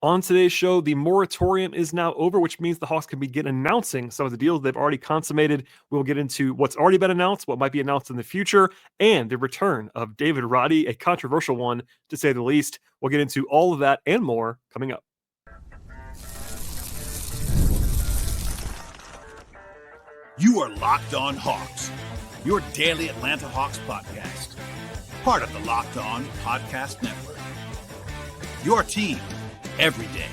On today's show, the moratorium is now over, which means the Hawks can begin announcing some of the deals they've already consummated. We'll get into what's already been announced, what might be announced in the future, and the return of David Roddy, a controversial one, to say the least. We'll get into all of that and more coming up. You are Locked On Hawks, your daily Atlanta Hawks podcast. Part of the Locked On Podcast Network. Your team every day.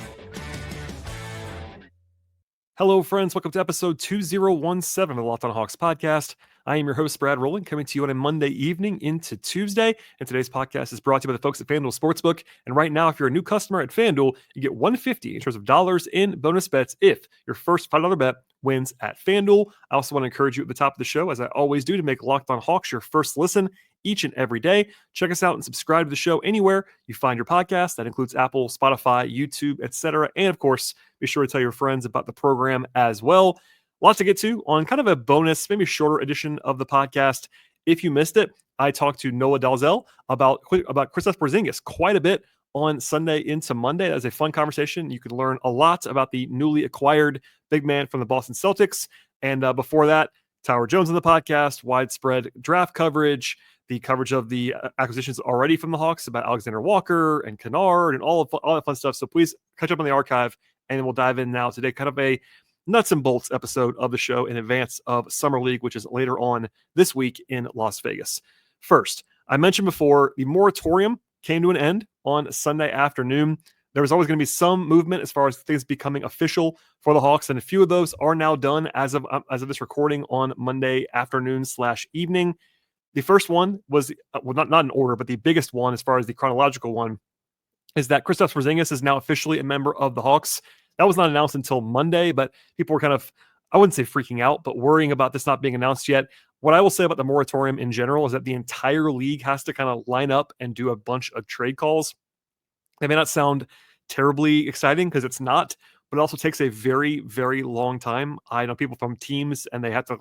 Hello, friends. Welcome to episode 2017 of the Locked On Hawks podcast. I am your host, Brad Rowland, coming to you on a Monday evening into Tuesday. And today's podcast is brought to you by the folks at FanDuel Sportsbook. And right now, if you're a new customer at FanDuel, you get $150 in terms of dollars in bonus bets if your first $5 bet wins at FanDuel. I also want to encourage you at the top of the show, as I always do, to make Locked On Hawks your first listen each and every day. Check us out and subscribe to the show anywhere you find your podcast. That includes Apple, Spotify, YouTube, etc. And of course, be sure to tell your friends about the program as well. Lots to get to on kind of a bonus, maybe shorter edition of the podcast. If you missed it, I talked to Noah Dalzell about Kristaps Porzingis quite a bit on Sunday into Monday. That was a fun conversation. You could learn a lot about the newly acquired big man from the Boston Celtics. And before that, Tyler Jones on the podcast, widespread draft coverage, the coverage of the acquisitions already from the Hawks about Alexander Walker and Kennard and all that fun stuff. So please catch up on the archive, and we'll dive in now today. Kind of a nuts and bolts episode of the show in advance of Summer League, which is later on this week in Las Vegas. First, I mentioned before, the moratorium came to an end on Sunday afternoon. There was always going to be some movement as far as things becoming official for the Hawks, and a few of those are now done as of this recording on Monday afternoon/evening. The first one was, not in order, but the biggest one as far as the chronological one is that Kristaps Porzingis is now officially a member of the Hawks. That was not announced until Monday, but people were kind of, I wouldn't say freaking out, but worrying about this not being announced yet. What I will say about the moratorium in general is that the entire league has to kind of line up and do a bunch of trade calls. They may not sound terribly exciting because it's not, but it also takes a very, very long time. I know people from teams and they have to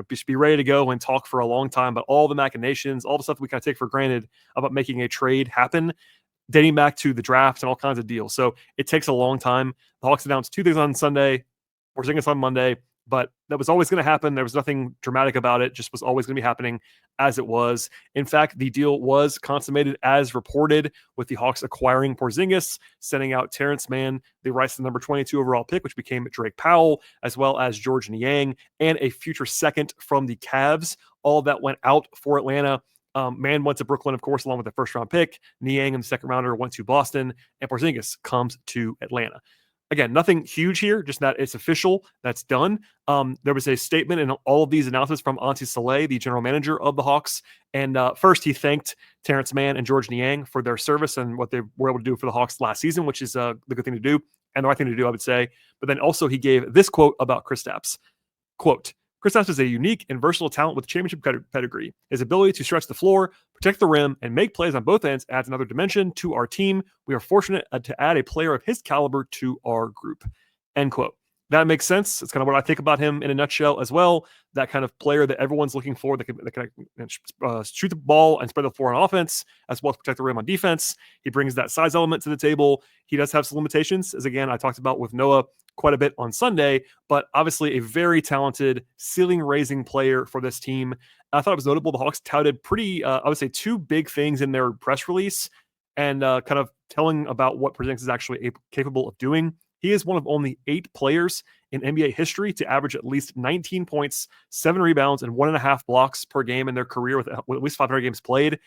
just be ready to go and talk for a long time about all the machinations, all the stuff that we kind of take for granted about making a trade happen, dating back to the draft and all kinds of deals. So it takes a long time. The Hawks announced two things on Sunday, Porzingis on Monday, but that was always going to happen. There was nothing dramatic about it, just was always going to be happening as it was. In fact, the deal was consummated as reported, with the Hawks acquiring Porzingis, sending out Terrence Mann, the rights to the number 22 overall pick, which became Drake Powell, as well as George Niang, and a future second from the Cavs. All that went out for Atlanta. Mann went to Brooklyn, of course, along with the first-round pick. Niang and the second rounder went to Boston, and Porzingis comes to Atlanta. Again, nothing huge here, just that it's official. That's done. There was a statement in all of these announcements from Ante Saleh, the general manager of the Hawks. And first, he thanked Terrence Mann and George Niang for their service and what they were able to do for the Hawks last season, which is the good thing to do and the right thing to do, I would say. But then also he gave this quote about Kristaps. Quote, Kristaps is a unique and versatile talent with championship pedigree. His ability to stretch the floor, protect the rim, and make plays on both ends adds another dimension to our team. We are fortunate to add a player of his caliber to our group. End quote. That makes sense. It's kind of what I think about him in a nutshell as well. That kind of player that everyone's looking for that can shoot the ball and spread the floor on offense, as well as protect the rim on defense. He brings that size element to the table. He does have some limitations, as again, I talked about with Noah quite a bit on Sunday, but obviously a very talented ceiling-raising player for this team. I thought it was notable. The Hawks touted pretty, I would say, two big things in their press release and kind of telling about what Porzingis is actually capable of doing. He is one of only 8 players in NBA history to average at least 19 points, 7 rebounds, and 1.5 blocks per game in their career with at least 500 games played.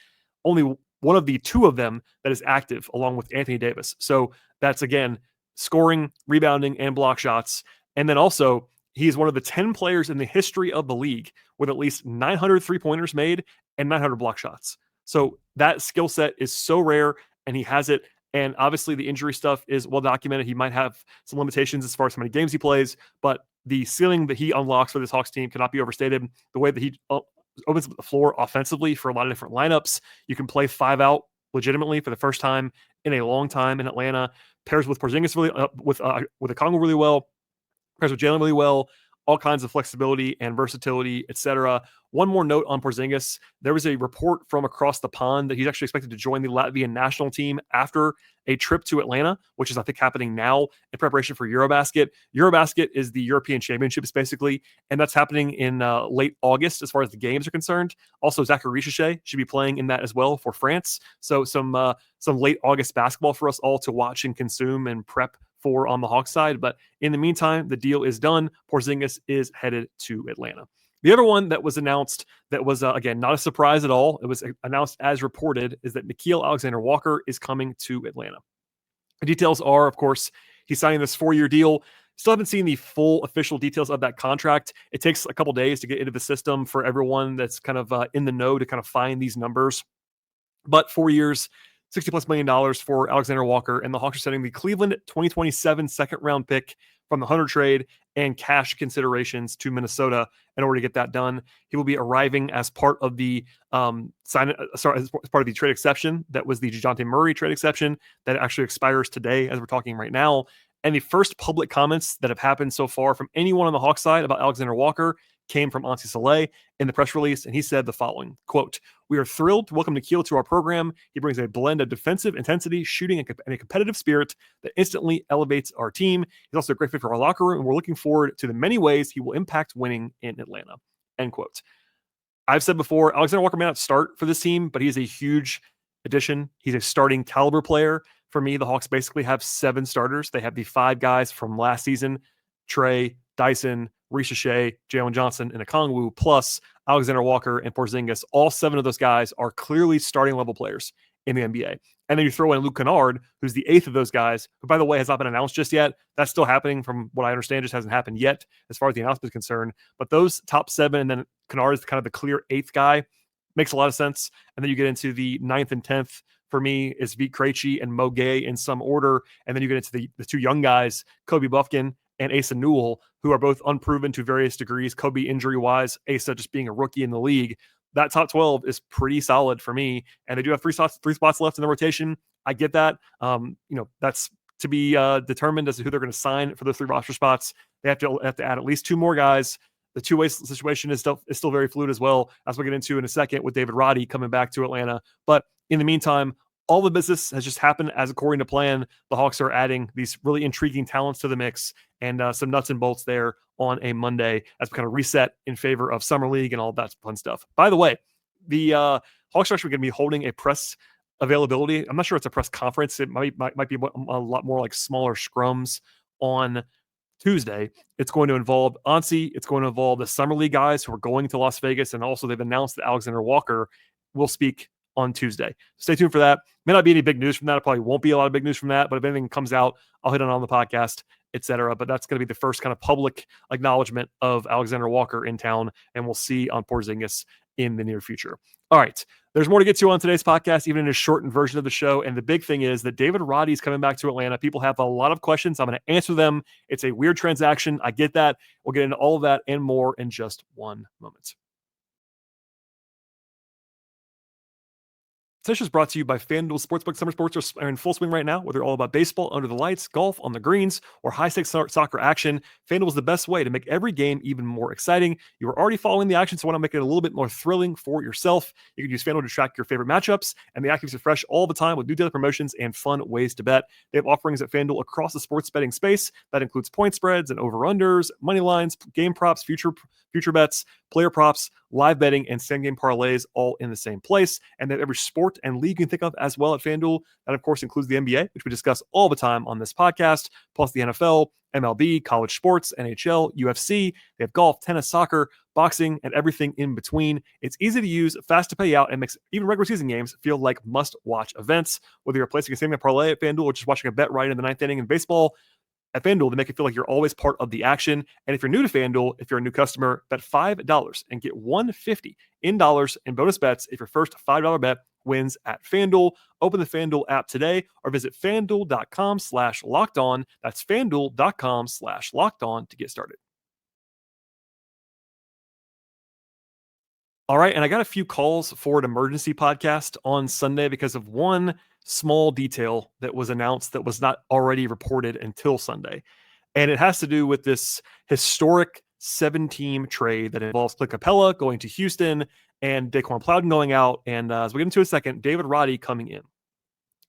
Only one of the 2 of them that is active, along with Anthony Davis. So that's, again, scoring, rebounding, and block shots. And then also, he's one of the 10 players in the history of the league with at least 900 three-pointers made and 900 block shots. So that skill set is so rare, and he has it. And obviously, the injury stuff is well documented. He might have some limitations as far as how many games he plays, but the ceiling that he unlocks for this Hawks team cannot be overstated. The way that he opens up the floor offensively for a lot of different lineups. You can play 5 out legitimately for the first time in a long time in Atlanta. Pairs with Porzingis really with Okongwu really well. Pairs with Jalen really well. all kinds of flexibility and versatility, etc. One more note on Porzingis. There was a report from across the pond that he's actually expected to join the Latvian national team after a trip to Atlanta, which is, I think, happening now in preparation for Eurobasket. Eurobasket is the European Championships, basically, and that's happening in late August as far as the games are concerned. Also, Zachary Richichet should be playing in that as well for France. So some late August basketball for us all to watch and consume and prep for on the Hawks side. But in the meantime, the deal is done. Porzingis is headed to Atlanta. The other one that was announced that was, again, not a surprise at all, it was announced as reported, is that Nickeil Alexander-Walker is coming to Atlanta. The details are, of course, he's signing this 4-year deal. Still haven't seen the full official details of that contract. It takes a couple days to get into the system for everyone that's kind of in the know to kind of find these numbers. But 4 years, $60+ million for Alexander Walker, and the Hawks are setting the Cleveland 2027 second round pick from the Hunter trade and cash considerations to Minnesota in order to get that done. He will be arriving as part of the as part of the trade exception. That was the DeJounte Murray trade exception that actually expires today as we're talking right now. And the first public comments that have happened so far from anyone on the Hawks side about Alexander Walker came from Ansi Saleh in the press release, and he said the following, quote, "We are thrilled to welcome Nickeil to our program. He brings a blend of defensive intensity, shooting, and a competitive spirit that instantly elevates our team. He's also a great fit for our locker room, and we're looking forward to the many ways he will impact winning in Atlanta," end quote. I've said before, Alexander Walker may not start for this team, but he is a huge addition. He's a starting caliber player. For me, the Hawks basically have 7 starters. They have the 5 guys from last season, Trey, Dyson, Richichet, Jalen Johnson, and Okongwu, plus Alexander Walker and Porzingis. All 7 of those guys are clearly starting level players in the NBA. And then you throw in Luke Kennard, who's the 8th of those guys, who, by the way, has not been announced just yet. That's still happening from what I understand, just hasn't happened yet as far as the announcement is concerned. But those top 7, and then Kennard is kind of the clear 8th guy, makes a lot of sense. And then you get into the 9th and 10th, for me, is Vit Krejci and Mo Gay in some order. And then you get into the 2 young guys, Kobe Buffkin and Asa Newell, who are both unproven to various degrees. Kobe injury-wise, Asa just being a rookie in the league. That top 12 is pretty solid for me. And they do have 3 spots left in the rotation. I get that. That's to be determined as to who they're going to sign for those 3 roster spots. They have to add at least 2 more guys. The two-way situation is still very fluid as well, as we'll get into in a second with David Roddy coming back to Atlanta. But in the meantime, all the business has just happened as according to plan. The Hawks are adding these really intriguing talents to the mix and some nuts and bolts there on a Monday as we kind of reset in favor of Summer League and all that fun stuff. By the way, the Hawks are actually going to be holding a press availability. I'm not sure it's a press conference. It might be a lot more like smaller scrums on Tuesday. It's going to involve Ansi. It's going to involve the Summer League guys who are going to Las Vegas. And also they've announced that Alexander Walker will speak on Tuesday. Stay tuned for that. May not be any big news from that. It probably won't be a lot of big news from that, but if anything comes out, I'll hit it on the podcast, etc. But that's going to be the first kind of public acknowledgement of Alexander Walker in town, and we'll see on Porzingis in the near future. All right. There's more to get to on today's podcast, even in a shortened version of the show. And the big thing is that David Roddy is coming back to Atlanta. People have a lot of questions. I'm going to answer them. It's a weird transaction. I get that. We'll get into all of that and more in just one moment. This is brought to you by FanDuel Sportsbook. Summer sports are in full swing right now, whether all about baseball, under the lights, golf, on the greens, or high-stakes soccer action. FanDuel is the best way to make every game even more exciting. You are already following the action, so why not make it a little bit more thrilling for yourself? You can use FanDuel to track your favorite matchups, and the app keeps it fresh all the time with new daily promotions and fun ways to bet. They have offerings at FanDuel across the sports betting space. That includes point spreads and over-unders, money lines, game props, future bets, player props, live betting, and same-game parlays all in the same place. And they have every sport and league you can think of as well at FanDuel. That, of course, includes the NBA, which we discuss all the time on this podcast, plus the NFL, MLB, college sports, NHL, UFC. They have golf, tennis, soccer, boxing, and everything in between. It's easy to use, fast to pay out, and makes even regular season games feel like must-watch events. Whether you're placing a same-game parlay at FanDuel or just watching a bet right in the ninth inning in baseball, at FanDuel, they make it feel like you're always part of the action. And if you're new to FanDuel, if you're a new customer, bet $5 and get $150 in bonus bets if your first $5 bet wins at FanDuel. Open the FanDuel app today or visit FanDuel.com/lockedon. That's FanDuel.com/lockedon to get started. All right, and I got a few calls for an emergency podcast on Sunday because of one small detail that was announced that was not already reported until Sunday. And it has to do with this historic 7-team trade that involves Clint Capella going to Houston and Daquan Plowden going out. And as we get into a second, David Roddy coming in.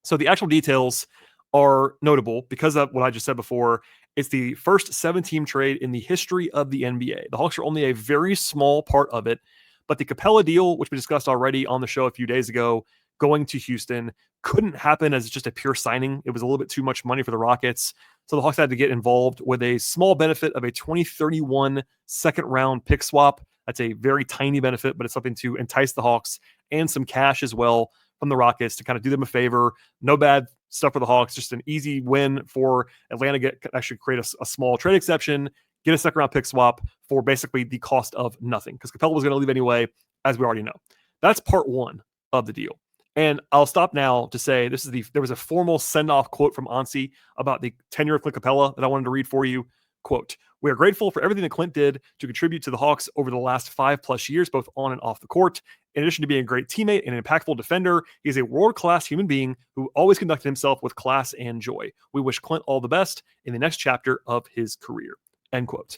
So the actual details are notable because of what I just said before. It's the first 7-team trade in the history of the NBA. The Hawks are only a very small part of it, but the Capella deal, which we discussed already on the show a few days ago, going to Houston, couldn't happen as just a pure signing. It was a little bit too much money for the Rockets. So the Hawks had to get involved with a small benefit of a 2031 second-round pick swap. That's a very tiny benefit, but it's something to entice the Hawks, and some cash as well from the Rockets to kind of do them a favor. No bad stuff for the Hawks, just an easy win for Atlanta. Actually create a small trade exception, get a second round pick swap for basically the cost of nothing, because Capella was going to leave anyway, as we already know. That's part one of the deal. And I'll stop now to say there was a formal send-off quote from Ansi about the tenure of Clint Capella that I wanted to read for you. Quote, "We are grateful for everything that Clint did to contribute to the Hawks over the last 5+ years, both on and off the court. In addition to being a great teammate and an impactful defender, he is a world-class human being who always conducted himself with class and joy. We wish Clint all the best in the next chapter of his career." End quote.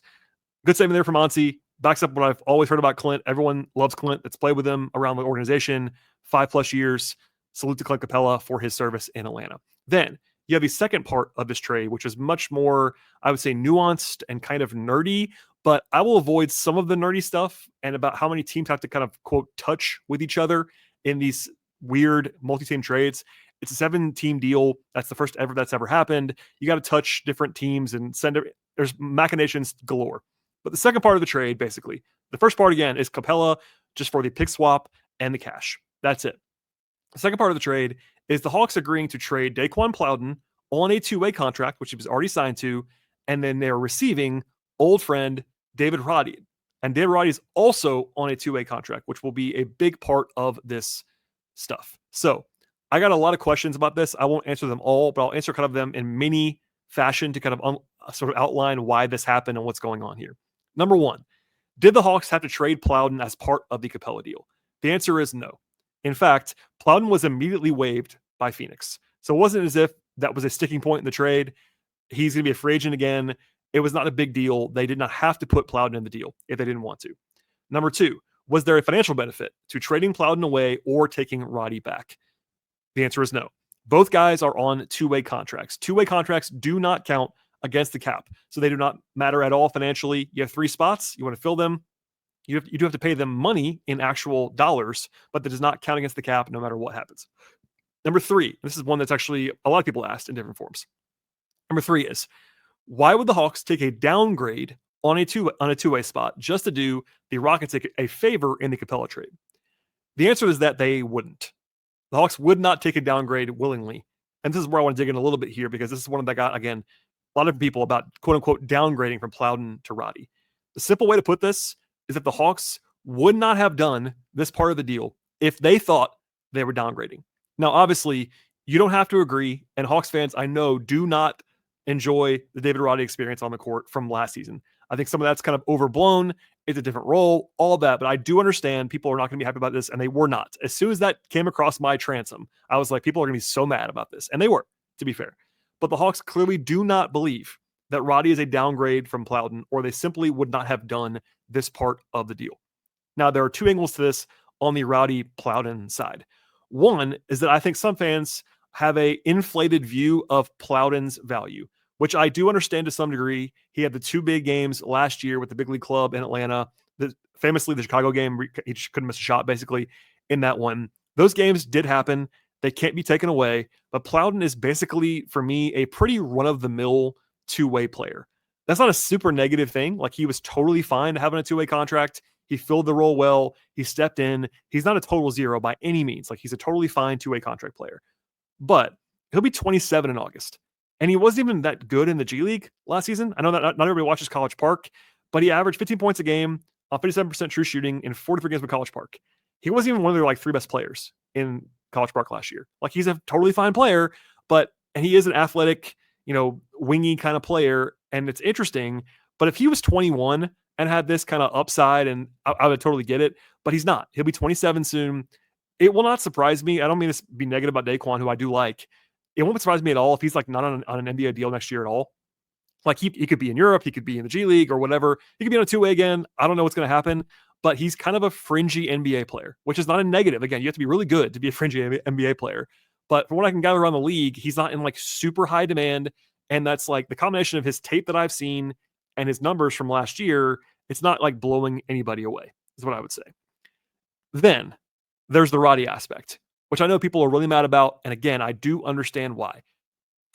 Good statement there from Ansi. Backs up what I've always heard about Clint. Everyone loves Clint that's played with him around the organization. 5+ years. Salute to Clint Capella for his service in Atlanta. Then you have the second part of this trade, which is much more, I would say, nuanced and kind of nerdy, but I will avoid some of the nerdy stuff and about how many teams have to kind of, quote, touch with each other in these weird multi-team trades. It's a 7-team deal. That's the first ever that's ever happened. You got to touch different teams and there's machinations galore. But the second part of the trade, basically, the first part again is Capella just for the pick swap and the cash. That's it. The second part of the trade is the Hawks agreeing to trade Daquan Plowden on a 2-way contract, which he was already signed to, and then they're receiving old friend David Roddy. And David Roddy is also on a 2-way contract, which will be a big part of this stuff. So I got a lot of questions about this. I won't answer them all, but I'll answer kind of them in mini fashion to kind of sort of outline why this happened and what's going on here. Number one, did the Hawks have to trade Plowden as part of the Capella deal? The answer is no. In fact, Plowden was immediately waived by Phoenix. So it wasn't as if that was a sticking point in the trade. He's going to be a free agent again. It was not a big deal. They did not have to put Plowden in the deal if they didn't want to. Number two, was there a financial benefit to trading Plowden away or taking Roddy back? The answer is no. Both guys are on 2-way contracts. 2-way contracts do not count against the cap, so they do not matter at all financially. You have 3 spots. You want to fill them. You do have to pay them money in actual dollars, but that does not count against the cap no matter what happens. Number 3, this is one that's actually a lot of people asked in different forms. Number 3 is, why would the Hawks take a downgrade on a 2-way spot just to do the Rockets a favor in the Capella trade? The answer is that they wouldn't. The Hawks would not take a downgrade willingly. And this is where I want to dig in a little bit here, because this is one that got, again, a lot of people about quote-unquote downgrading from Plowden to Roddy. The simple way to put this is that the Hawks would not have done this part of the deal if they thought they were downgrading. Now, obviously, you don't have to agree, and Hawks fans, I know, do not enjoy the David Roddy experience on the court from last season. I think some of that's kind of overblown. It's a different role, all of that, but I do understand people are not going to be happy about this, and they were not. As soon as that came across my transom, I was like, people are going to be so mad about this, and they were, to be fair. But the Hawks clearly do not believe that Roddy is a downgrade from Plowden, or they simply would not have done this part of the deal. Now, there are 2 angles to this on the Roddy Plowden side. One is that I think some fans have a inflated view of Plowden's value, which I do understand to some degree. He had the 2 big games last year with the big league club in Atlanta. Famously, the Chicago game, he just couldn't miss a shot basically in that one. Those games did happen. They can't be taken away. But Plowden is basically, for me, a pretty run-of-the-mill 2-way player. That's not a super negative thing. Like, he was totally fine having a 2-way contract. He filled the role well. He stepped in. He's not a total zero by any means. Like, he's a totally fine 2-way contract player. But he'll be 27 in August. And he wasn't even that good in the G League last season. I know that not everybody watches College Park, but he averaged 15 points a game on 57% true shooting in 43 games with College Park. He wasn't even one of their 3 best players in College Park last year. Like, he's a totally fine player, and he is an athletic, wingy kind of player. And it's interesting, but if he was 21 and had this kind of upside, and I would totally get it, but he's not. He'll be 27 soon. It will not surprise me. I don't mean to be negative about Daquan, who I do like. It won't surprise me at all if he's not on an NBA deal next year at all. Like he could be in Europe, he could be in the G League or whatever. He could be on a two-way again. I don't know what's going to happen, but he's kind of a fringy NBA player, which is not a negative. Again, you have to be really good to be a fringy NBA player. But from what I can gather around the league, he's not in like super high demand. And that's like the combination of his tape that I've seen and his numbers from last year. It's not like blowing anybody away, is what I would say. Then there's the Roddy aspect, which I know people are really mad about. And again, I do understand why.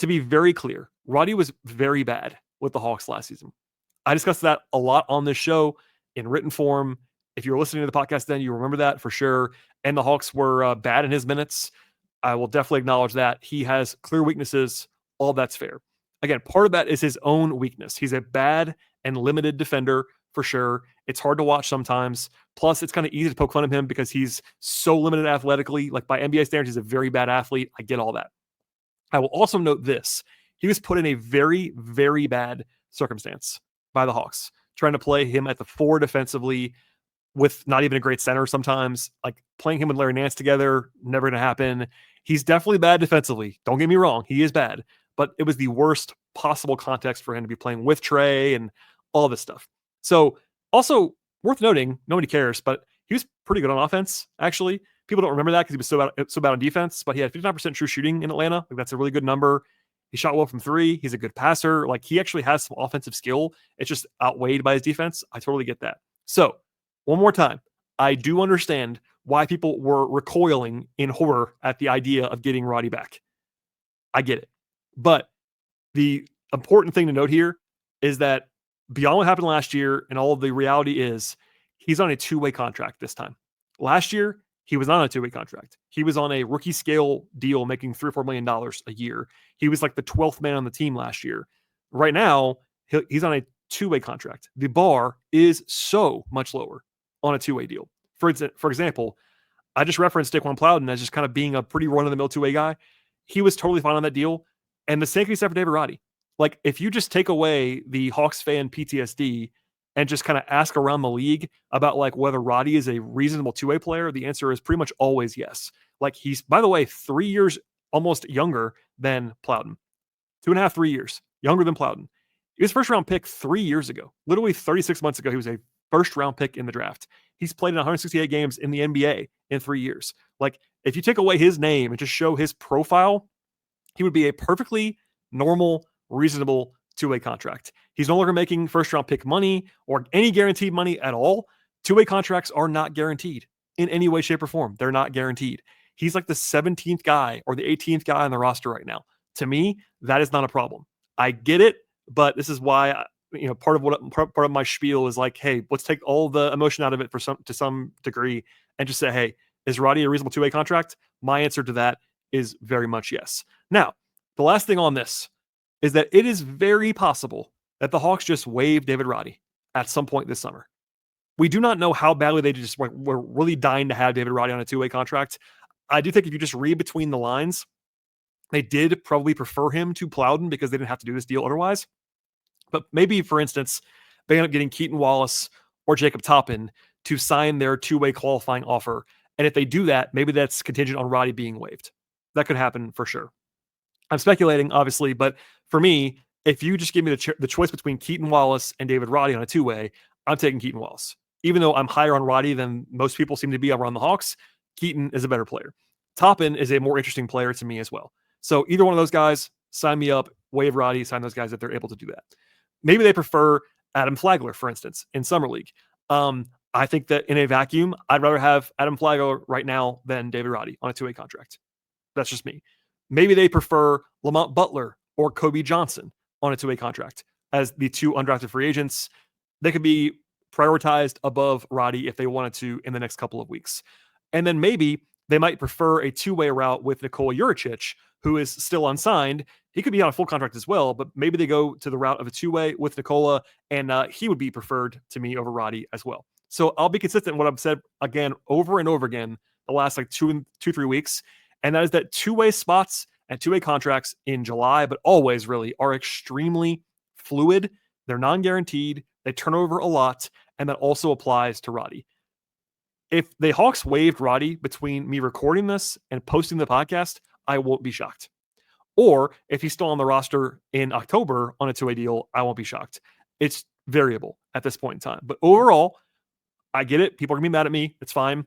To be very clear, Roddy was very bad with the Hawks last season. I discussed that a lot on this show in written form. If you were listening to the podcast then, you remember that for sure. And the Hawks were bad in his minutes. I will definitely acknowledge that. He has clear weaknesses. All that's fair. Again, part of that is his own weakness. He's a bad and limited defender for sure. It's hard to watch sometimes. Plus, it's kind of easy to poke fun of him because he's so limited athletically. Like by NBA standards, he's a very bad athlete. I get all that. I will also note this. He was put in a very, very bad circumstance by the Hawks, trying to play him at the 4 defensively with not even a great center sometimes. Like playing him with Larry Nance together, never going to happen. He's definitely bad defensively. Don't get me wrong. He is bad. But it was the worst possible context for him to be playing with Trey and all this stuff. So also worth noting, nobody cares, but he was pretty good on offense, actually. People don't remember that because he was so bad on defense, but he had 59% true shooting in Atlanta. Like that's a really good number. He shot well from 3. He's a good passer. Like he actually has some offensive skill. It's just outweighed by his defense. I totally get that. So one more time, I do understand why people were recoiling in horror at the idea of getting Roddy back. I get it. But the important thing to note here is that beyond what happened last year and all of the reality is he's on a 2-way contract this time. Last year, he was not on a 2-way contract. He was on a rookie scale deal making $3 or $4 million a year. He was like the 12th man on the team last year. Right now, he's on a 2-way contract. The bar is so much lower on a 2-way deal. For example, I just referenced Daquan Plowden as just kind of being a pretty run-of-the-mill 2-way guy. He was totally fine on that deal. And the same can be said for David Roddy. Like, if you just take away the Hawks fan PTSD and just kind of ask around the league about like whether Roddy is a reasonable 2-way player, the answer is pretty much always yes. Like he's, by the way, 3 years almost younger than Plowden. 2.5, 3 years younger than Plowden. He was first round pick 3 years ago. Literally 36 months ago, he was a first round pick in the draft. He's played in 168 games in the NBA in 3 years. Like if you take away his name and just show his profile, he would be a perfectly normal, reasonable 2-way contract. He's no longer making first round pick money or any guaranteed money at all. 2-way contracts are not guaranteed in any way, shape, or form. They're not guaranteed. He's like the 17th guy or the 18th guy on the roster right now. To me, that is not a problem. I get it, but this is why part of my spiel is like, hey, let's take all the emotion out of it to some degree and just say, hey, is Roddy a reasonable 2-way contract? My answer to that is very much yes. Now, the last thing on this is that it is very possible that the Hawks just waive David Roddy at some point this summer. We do not know how badly they just were really dying to have David Roddy on a 2-way contract. I do think if you just read between the lines, they did probably prefer him to Plowden because they didn't have to do this deal otherwise. But maybe, for instance, they end up getting Keaton Wallace or Jacob Toppin to sign their 2-way qualifying offer. And if they do that, maybe that's contingent on Roddy being waived. That could happen for sure. I'm speculating, obviously, but for me, if you just give me the choice between Keaton Wallace and David Roddy on a 2-way, I'm taking Keaton Wallace. Even though I'm higher on Roddy than most people seem to be around the Hawks, Keaton is a better player. Toppin is a more interesting player to me as well. So either one of those guys, sign me up, waive Roddy, sign those guys if they're able to do that. Maybe they prefer Adam Flagler, for instance, in Summer League. I think that in a vacuum, I'd rather have Adam Flagler right now than David Roddy on a 2-way contract. That's just me. Maybe they prefer Lamont Butler or Kobe Johnson on a 2-way contract as the 2 undrafted free agents. They could be prioritized above Roddy if they wanted to in the next couple of weeks. And then maybe they might prefer a 2-way route with Nikola Juricic, who is still unsigned. He could be on a full contract as well, but maybe they go to the route of a 2-way with Nikola, and he would be preferred to me over Roddy as well. So I'll be consistent in what I've said again over and over again the last like 2-3 weeks. And that is that 2-way spots and 2-way contracts in July, but always really are extremely fluid. They're non-guaranteed. They turn over a lot. And that also applies to Roddy. If the Hawks waived Roddy between me recording this and posting the podcast, I won't be shocked. Or if he's still on the roster in October on a two-way deal, I won't be shocked. It's variable at this point in time. But overall, I get it. People are going to be mad at me. It's fine.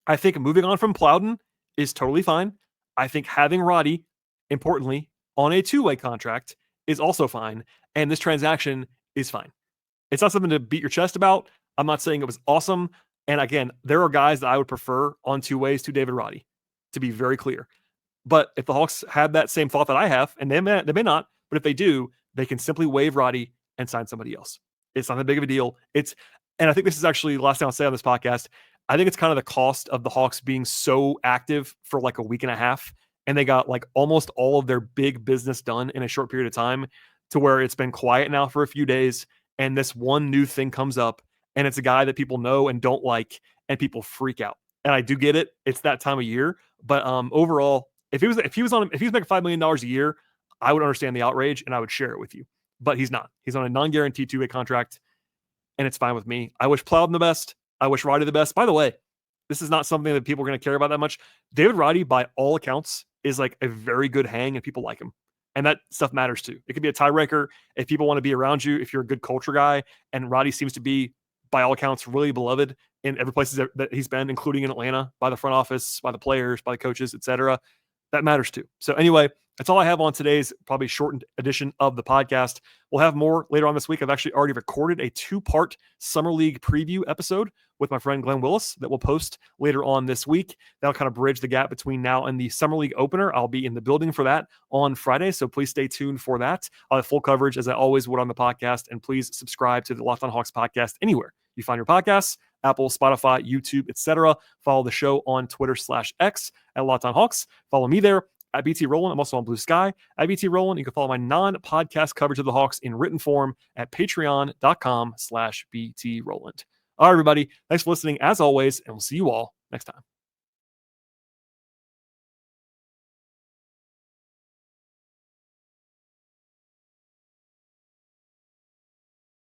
I think moving on from Plowden is totally fine. I think having Roddy, importantly, on a two-way contract is also fine. And this transaction is fine. It's not something to beat your chest about. I'm not saying it was awesome. And again, there are guys that I would prefer on two ways to David Roddy, to be very clear. But if the Hawks had that same thought that I have, and they may not, but if they do, they can simply waive Roddy and sign somebody else. It's not that big of a deal. And I think this is actually the last thing I'll say on this podcast. I think it's kind of the cost of the Hawks being so active for like a week and a half, and they got like almost all of their big business done in a short period of time, to where it's been quiet now for a few days, and this one new thing comes up, and it's a guy that people know and don't like, and people freak out. And I do get it. It's that time of year. But overall, if he was making $5 million a year, I would understand the outrage and I would share it with you. But he's not. He's on a non-guaranteed two-way contract, and it's fine with me. I wish Plowden the best. I wish Roddy the best. By the way, this is not something that people are going to care about that much. David Roddy, by all accounts, is like a very good hang, and people like him. And that stuff matters too. It could be a tiebreaker if people want to be around you, if you're a good culture guy. And Roddy seems to be, by all accounts, really beloved in every place that he's been, including in Atlanta, by the front office, by the players, by the coaches, etc. That matters too. So anyway, that's all I have on today's probably shortened edition of the podcast. We'll have more later on this week. I've actually already recorded a 2-part Summer League preview episode with my friend Glenn Willis that we'll post later on this week. That'll kind of bridge the gap between now and the Summer League opener. I'll be in the building for that on Friday, so please stay tuned for that. I'll have full coverage, as I always would on the podcast, and please subscribe to the Locked On Hawks podcast anywhere you find your podcasts: Apple, Spotify, YouTube, etc. Follow the show on Twitter/X at Locked On Hawks. Follow me there at BT Rowland. I'm also on Blue Sky at BT Rowland. You can follow my non-podcast coverage of the Hawks in written form at patreon.com/BT Rowland. All right, everybody. Thanks for listening as always, and we'll see you all next time.